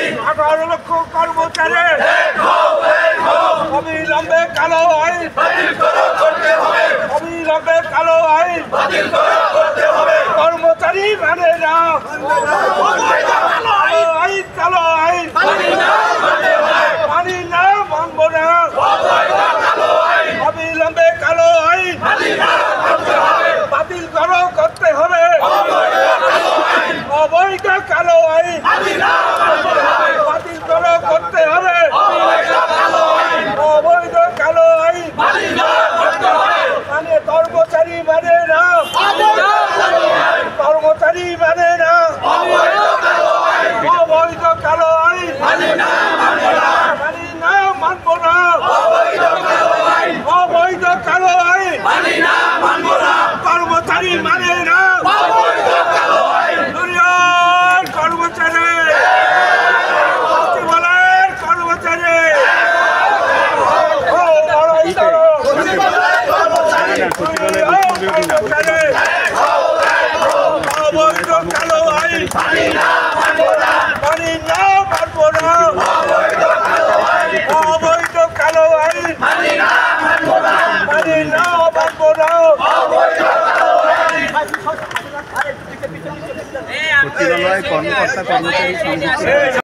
18 লক্ষ কর্মচারী অবিলম্বে কালো আইন অবিলম্বে কালো আইন কর্মচারী মানে না আইন কালো আইন মানি না মানব না অবিলম্বে কালো আইন বাতিল করো করতে হবে অবৈধ কালো আইন বাতিল করো করতে হবে অবৈধ কালো আইন মানে কর্মচারী মানে না কর্মচারী মানে না অবৈধ কালো আইন মানি না মানব না অবৈধ কালো আইন কর্মচারী মানে না দুনিয়ার কর্মচারী সচিবালয়ের কর্মচারী অবৈধ কালো আইন মানি না মানব না অবৈধ কালো আইন মানি না মানব না সচিবালয় কর্মকর্তা কর্মচারী